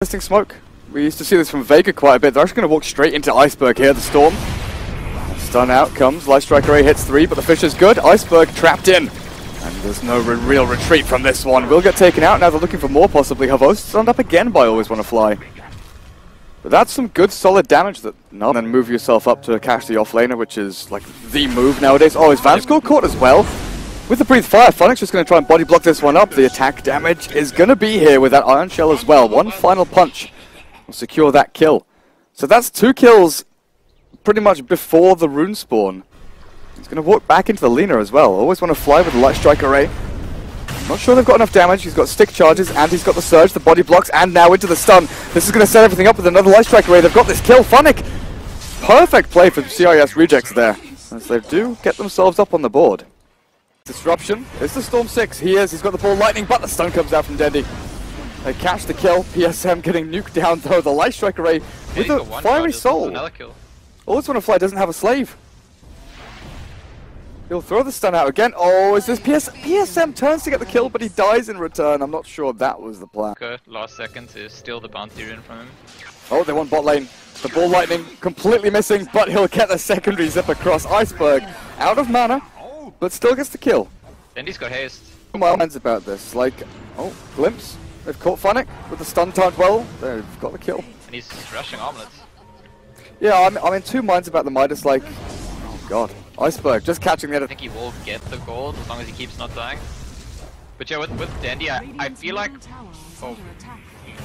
Testing smoke. We used to see this from Vega quite a bit. They're actually going to walk straight into Iceberg here, the Storm. Stun out comes, Light Strike Array hits 3, but the fish is good. Iceberg trapped in. And there's no real retreat from this one. Will get taken out, now they're looking for more possibly. Havost stunned up again by Always Want to Fly. But that's some good solid damage that and then move yourself up to catch the offlaner, which is like the move nowadays. Oh, is Vanscore caught as well? With the Breathe Fire, Phoenix just going to try and body block this one up. The attack damage is going to be here with that Iron Shell as well. One final punch will secure that kill. So that's 2 kills pretty much before the rune spawn. He's going to walk back into the Lina as well. Always Want to Fly with the Light Strike Array. Not sure they've got enough damage. He's got stick charges and he's got the surge, the body blocks, and now into the stun. This is going to set everything up with another Light Strike Array. They've got this kill. Phonic! Perfect play for CIS-Rejects there, as they do get themselves up on the board. Disruption. It's the Storm 6. He's got the ball lightning, but the stun comes out from Dendy. They catch the kill. PSM getting nuked down though. The Light Strike Array with a Fiery Soul. Always Want to Fly doesn't have a slave. He'll throw the stun out again. Oh, is this PSM turns to get the kill, but he dies in return. I'm not sure that was the plan. Last second to steal the bounty rune from him. Oh, they want bot lane. The ball lightning completely missing, but he'll get the secondary zip across. Iceberg out of mana, but still gets the kill. Dendy's got haste. My mind's about this. Like, oh, glimpse. They've caught Phonic with the stun timed well. They've got the kill. And he's rushing armlets. Yeah, I'm in 2 minds about the Midas. Like, oh god, Iceberg just catching the other. I think he will get the gold as long as he keeps not dying. But yeah, with Dandy, I feel like. Oh,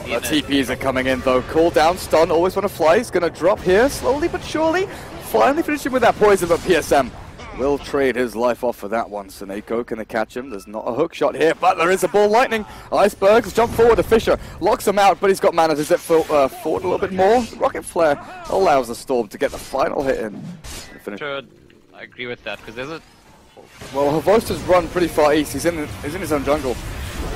the TPs are coming in though. Cool down, stun, Always Want to Fly. He's gonna drop here slowly but surely. Finally finishing with that poison, but PSM will trade his life off for that one. Seneko, can they catch him? There's not a hook shot here, but there is a ball lightning. Icebergs jump forward to Fisher, locks him out, but he's got mana to zip forward a little bit more. Rocket Flare allows the Storm to get the final hit in. Sure, I agree with that, because there's a... Well, Havost has run pretty far east. He's in his own jungle.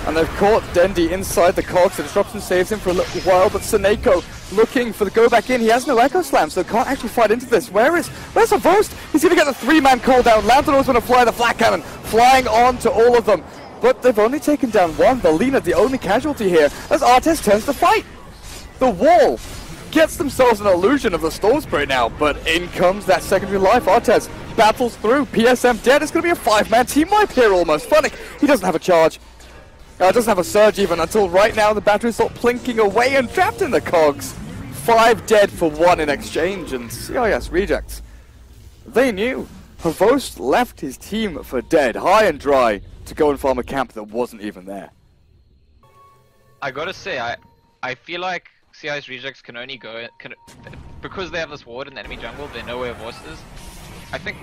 And they've caught Dendy inside the cogs. The disruption saves him for a little while, but Seneko looking for the go back in. He has no Echo Slam, so can't actually fight into this. Where's Havost? He's going to get the 3-man cooldown. Lantern Always Want to Fly the flat cannon, flying on to all of them. But they've only taken down one. The Lina, the only casualty here, as Artes turns to fight. The wall gets themselves an illusion of the Storm Spray now, but in comes that secondary life. Artes battles through. PSM dead. It's going to be a 5-man team wipe here almost. Phonic, he doesn't have a charge. Doesn't have a surge even until right now. The batteries start plinking away and trapped in the cogs. 5 dead for 1 in exchange, and CIS-Rejects, they knew. Havost left his team for dead, high and dry, to go and farm a camp that wasn't even there. I gotta say, I feel like CIS-Rejects can only go because they have this ward in the enemy jungle. They know where Vost is. I think.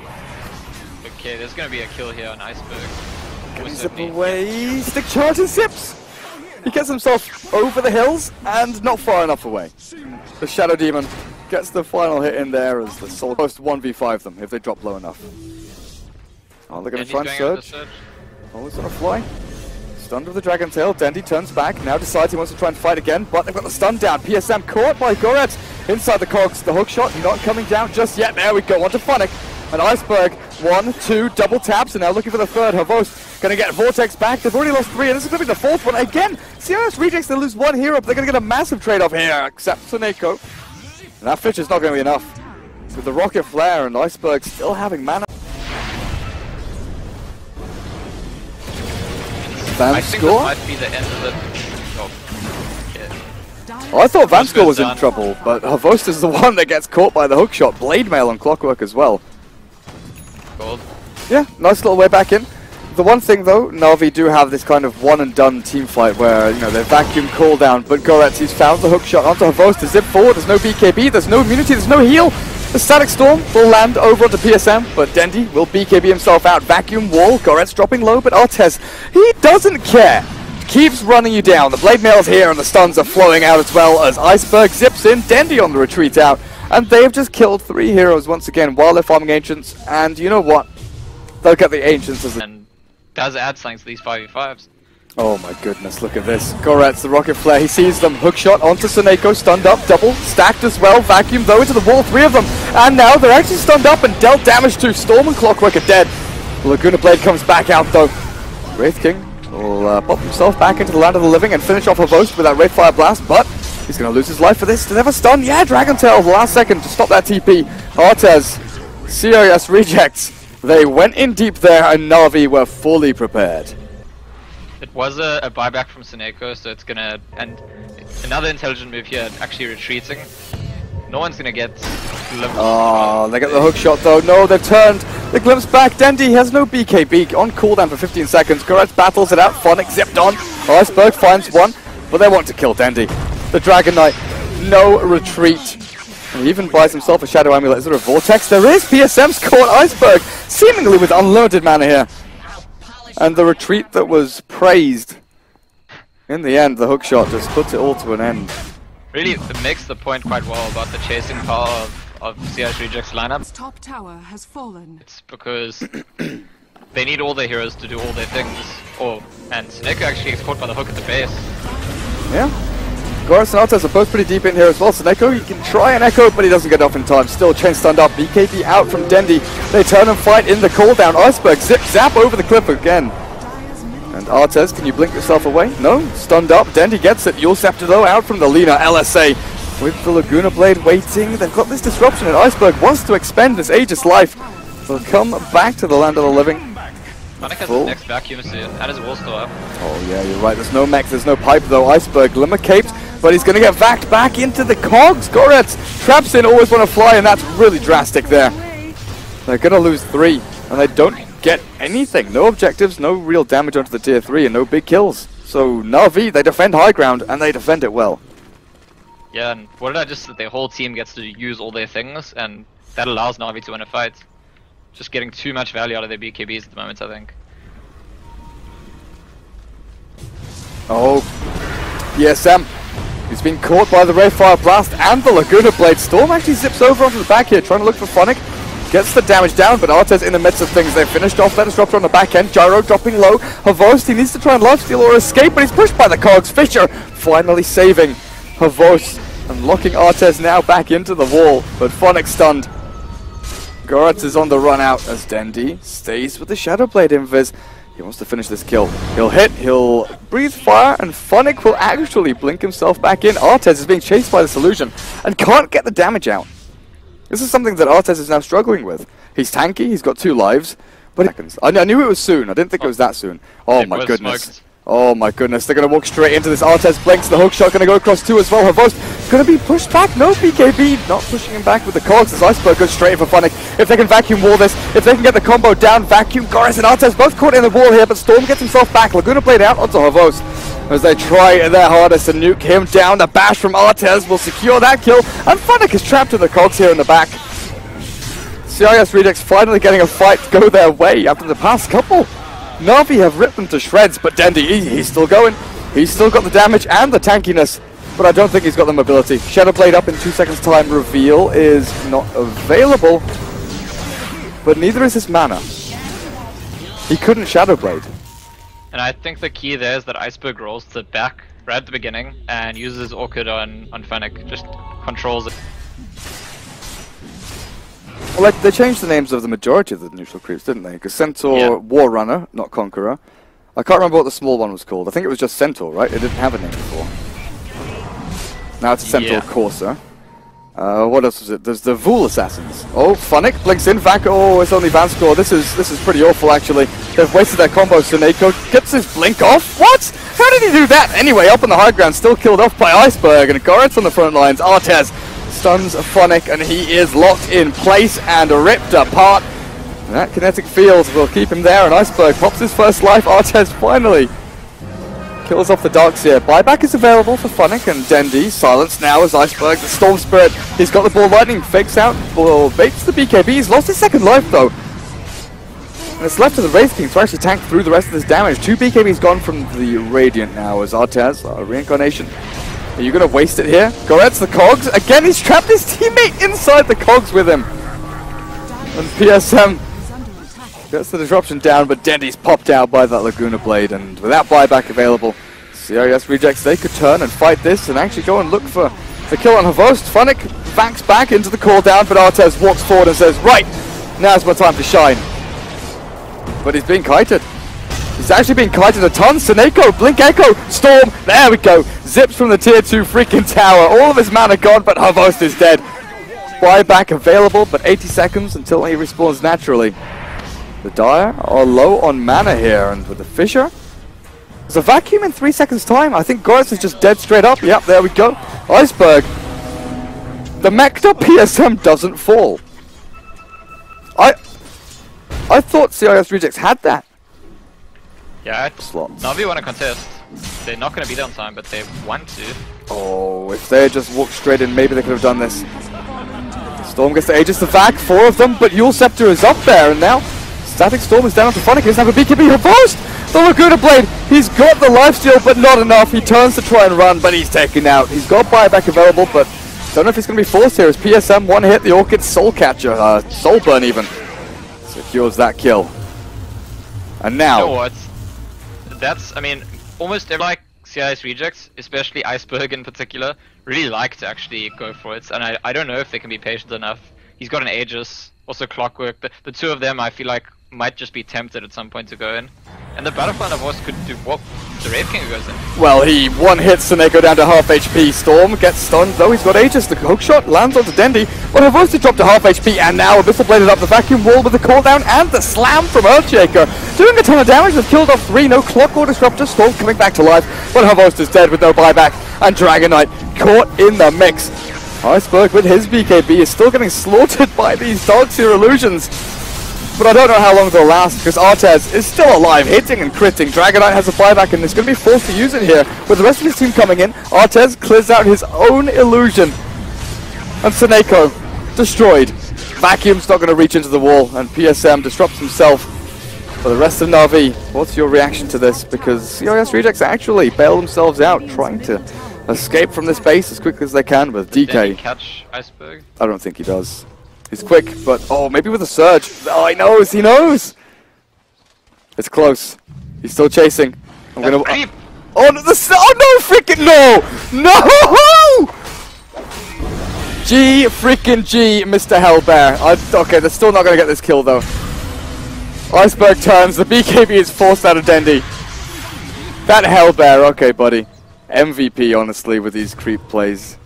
Okay, there's gonna be a kill here on Iceberg. Can he zip away? Stick charge and zips! He gets himself over the hills and not far enough away. The Shadow Demon gets the final hit in there as the Soul Ghost 1v5 them if they drop low enough. Oh, they're going to try and surge. Always Want to Fly. Stunned with the Dragon Tail. Dendy turns back. Now decides he wants to try and fight again, but they've got the stun down. PSM caught by Goretz inside the cogs. The hook shot not coming down just yet. There we go. On to Phonic. And Iceberg, 1, 2, double taps, and now looking for the third. Havost going to get Vortex back. They've already lost 3, and this is going to be the 4th one. Again, CIS-Rejects, they lose 1 hero, but they're going to get a massive trade-off here, except Seneko. And that fish is not going to be enough. With the Rocket Flare and Iceberg still having mana. I think this might be the end of the... I thought Vanscore was in trouble, but Havost is the one that gets caught by the hook shot. Blade Mail on Clockwork as well. Gold. Yeah, nice little way back in. The one thing though, Na'Vi do have this kind of one and done team fight where, you know, they vacuum cooldown, but Goretz, he's found the hook shot onto Havost to zip forward. There's no BKB, there's no immunity, there's no heal. The Static Storm will land over onto PSM, but Dendy will BKB himself out. Vacuum wall, Goretz dropping low, but Artes, he doesn't care. Keeps running you down. The Blade Mail's here and the stuns are flowing out as well as Iceberg zips in. Dendy on the retreat out. And they've just killed 3 heroes once again while they're farming Ancients. And you know what? They'll get the Ancients as and does add something to these 5v5s. Oh my goodness, look at this. Goretz, the Rocket Flare, he sees them. Hookshot onto Seneko, stunned up, double, stacked as well. Vacuum though into the wall, 3 of them. And now they're actually stunned up and dealt damage to. Storm and Clockwork are dead. Laguna Blade comes back out though. Wraith King will pop himself back into the land of the living and finish off Havost with that Red Fire Blast, but He's going to lose his life for this. Do they have a stun? Yeah, Dragon Tail, last second to stop that TP. Artez, CIS-Reject. They went in deep there, and Na'Vi were fully prepared. It was a buyback from Seneko, so it's gonna... And another intelligent move here, actually retreating. No one's gonna get glimpsed. Oh, they get the hook shot though. No, they've turned the glimpse back. Dendy has no BKB on cooldown for 15 seconds. Goretz battles it out. Phonic zipped on. Iceberg finds one, but they want to kill Dendy. The Dragon Knight, no retreat. He even buys himself a Shadow Amulet. Is there a Vortex? There is! PSM's caught Iceberg, seemingly with unlimited mana here. And the retreat that was praised, in the end, the hookshot just puts it all to an end. Really, it makes the point quite well about the chasing power of CIS-Reject's lineup. Top tower has fallen. It's because they need all their heroes to do all their things. And Seneko actually gets caught by the hook at the base. Yeah. Goretz and Artez are both pretty deep in here as well. Seneko, he can try and echo, but he doesn't get off in time. Still chain stunned up. BKB out from Dendy. They turn and fight in the cooldown. Iceberg zip zap over the cliff again. And Artez, can you blink yourself away? No, stunned up. Dendy gets it. Yule Scepter though out from the Lina. LSA with the Laguna Blade waiting. They've got this disruption, and Iceberg wants to expend this Aegis life. They'll come back to the land of the living. Phonic has his next vacuum soon, and his wall still up. Oh yeah, you're right. There's no mech, there's no pipe though. Iceberg glimmer caped, but he's gonna get vacked back into the cogs. Goretz traps in, always want to fly, and that's really drastic there. They're gonna lose 3, and they don't get anything. No objectives, no real damage onto the tier 3, and no big kills. So Na'Vi, they defend high ground, and they defend it well. Yeah, and what did I just say? Their whole team gets to use all their things, and that allows Na'Vi to win a fight. Just getting too much value out of their BKBs at the moment, I think. Oh, PSM. He's been caught by the Rayfire Blast and the Laguna Blade. Storm actually zips over onto the back here, trying to look for Phonic. Gets the damage down, but Artez in the midst of things. They finished off that disruptor on the back end. Gyro dropping low. Havost, he needs to try and lifesteal or escape, but he's pushed by the cogs. Fisher finally saving Havost and locking Artez now back into the wall, but Phonic stunned. Goretz is on the run out as Dendy stays with the Shadow Blade invis. He wants to finish this kill. He'll hit, he'll breathe fire, and Phonic will actually blink himself back in. Artez is being chased by this illusion and can't get the damage out. This is something that Artez is now struggling with. He's tanky, he's got 2 lives, but I knew it was soon. I didn't think it was that soon. Oh my goodness. Smoked. Oh my goodness, they're going to walk straight into this. Artez blinks, the hook shot going to go across 2 as well. Havost going to be pushed back. No BKB, not pushing him back with the cogs as Iceberg goes straight in for Phonic. If they can vacuum wall this, if they can get the combo down, vacuum. Goretz and Artez both caught in the wall here, but Storm gets himself back. Laguna Blade out onto Havost as they try their hardest to nuke him down. The bash from Artez will secure that kill, and Phonic is trapped in the cogs here in the back. CIS-Reject finally getting a fight go their way after the past couple. Na'Vi have ripped them to shreds, but Dendy, he's still going. He's still got the damage and the tankiness, but I don't think he's got the mobility. Shadow Blade up in 2 seconds time. Reveal is not available, but neither is his mana. He couldn't Shadow Blade. And I think the key there is that Iceberg rolls to the back right at the beginning and uses Orchid on Phonic, just controls it. Well, they changed the names of the majority of the neutral creeps, didn't they? Because Centaur, yeah. War Runner, not Conqueror. I can't remember what the small one was called. I think it was just Centaur, right? It didn't have a name before. Now it's a Centaur Corsair. What else was it? There's the Vul Assassins. Oh, Phonic blinks in. Vac. Oh, it's only Vanscore. This is pretty awful, actually. They've wasted their combo. Seneko gets his blink off. What? How did he do that? Anyway, up on the high ground, still killed off by Iceberg, and Goretz on the front lines. Artez stuns Phonic, and he is locked in place and ripped apart. And that kinetic field will keep him there, and Iceberg pops his first life. Artez finally kills off the Darkseer. Buyback is available for Phonic and Dendy. Silenced now as Iceberg, the Storm Spirit. He's got the Ball Lightning, fakes out, baits the BKB. He's lost his second life though. And it's left to the Wraith King to actually tank through the rest of this damage. 2 BKBs gone from the Radiant now as Artez, Reincarnation. Are you going to waste it here? Goretz, the cogs. Again, he's trapped his teammate inside the cogs with him. And PSM gets the disruption down, but Dendy's popped out by that Laguna Blade. And without buyback available, CIS-Reject, they could turn and fight this and actually go and look for the kill on Havost. Phonic backs back into the cooldown, but Artez walks forward and says, right, now's my time to shine. But he's being kited. He's actually being kited a ton. Seneko, Blink Echo, Storm, there we go. Zips from the tier 2 freaking tower. All of his mana gone, but Havost is dead. Buyback available, but 80 seconds until he respawns naturally. The Dire are low on mana here, and with the Fissure, there's a vacuum in 3 seconds time. I think Goris is just dead straight up. Yep, there we go. Iceberg. The Mecta PSM doesn't fall. I thought CIS-Reject had that. Yeah, Slots. Navi want to contest. They're not going to be there on time, but they want to. Oh, if they had just walked straight in, maybe they could have done this. Storm gets the Aegis, the Vac, 4 of them, but Yule Scepter is up there, and now Static Storm is down onto Phonic. He doesn't have a BKB Havost! The Laguna Blade, he's got the lifesteal, but not enough. He turns to try and run, but he's taken out. He's got buyback available, but don't know if he's going to be forced here. As PSM, one hit, the Orchid Soul Catcher, Soul Burn even, secures that kill. And now... You know what? That's, I mean, almost every, like, CIS-Rejects, especially Iceberg in particular, really like to actually go for it. And I don't know if they can be patient enough. He's got an Aegis, also Clockwork. The two of them, I feel like, might just be tempted at some point to go in. And the Butterfly of course could do what the Wraith King goes in. Well, he one-hits Seneko down to half HP. Storm gets stunned, though he's got Aegis. The hook shot lands onto Dendi, but Havost dropped to half HP, and now Abyssal Blade is up the vacuum wall with the call down and the slam from Earthshaker. Doing a ton of damage, they've killed off 3, no Clockwork Disruptor, Storm coming back to life, but Havost is dead with no buyback, and Dragon Knight caught in the mix. Iceberg with his BKB is still getting slaughtered by these Darkseer illusions. But I don't know how long they'll last, because Artez is still alive, hitting and critting. Dragonite has a buyback and is going to be forced to use it here. With the rest of his team coming in, Artez clears out his own illusion. And Seneko, destroyed. Vacuum's not going to reach into the wall, and PSM disrupts himself. For the rest of Na'Vi, what's your reaction to this? Because CIS-Rejects actually bail themselves out, trying to escape from this base as quickly as they can with DK. Did he catch Iceberg? I don't think he does. He's quick, but oh, maybe with a surge. Oh, he knows, he knows! It's close. He's still chasing. I'm gonna... Oh, no, no, freaking no! No! G freaking G, Mr. Hellbear. Okay, they're still not gonna get this kill, though. Iceberg turns, the BKB is forced out of Dendi. That Hellbear, okay, buddy. MVP, honestly, with these creep plays.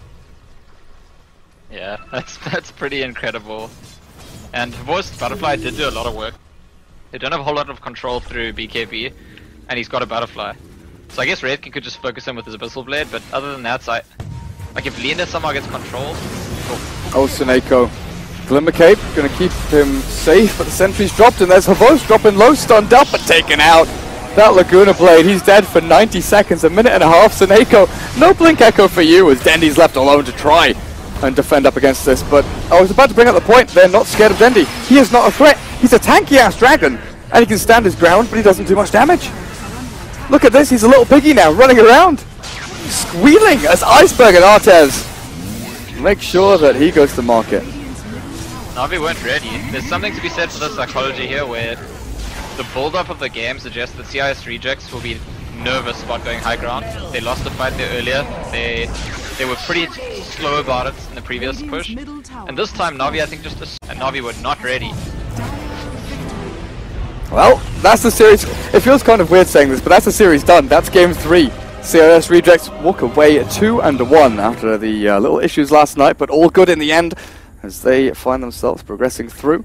Yeah, that's pretty incredible. And Havost Butterfly did do a lot of work. They don't have a whole lot of control through BKB, and he's got a Butterfly. So I guess Wraith King could just focus him with his Abyssal Blade, but other than that, like if Linda somehow gets control... Oh, Seneko. Glimmer Cape, gonna keep him safe, but the sentry's dropped, and there's Havost dropping low, stunned up, but taken out. That Laguna Blade, he's dead for 90 seconds, a minute and a half. Seneko, no Blink Echo for you, as Dendi's left alone to try and defend up against this, but I was about to bring up the point, they're not scared of Dendi. He is not a threat. He's a tanky-ass dragon, and he can stand his ground, but he doesn't do much damage. Look at this, he's a little piggy now, running around, squealing as Iceberg and Artez make sure that he goes to market. Na'Vi weren't ready. There's something to be said for the psychology here, where the build-up of the game suggests that CIS-Rejects will be nervous about going high ground. They lost the fight there earlier. They were pretty slow about it in the previous push. And this time Na'Vi, I think, and Na'Vi were not ready. Well, that's the series. It feels kind of weird saying this, but that's the series done. That's game 3. CIS-Rejects walk away 2-1 after the little issues last night, but all good in the end as they find themselves progressing through.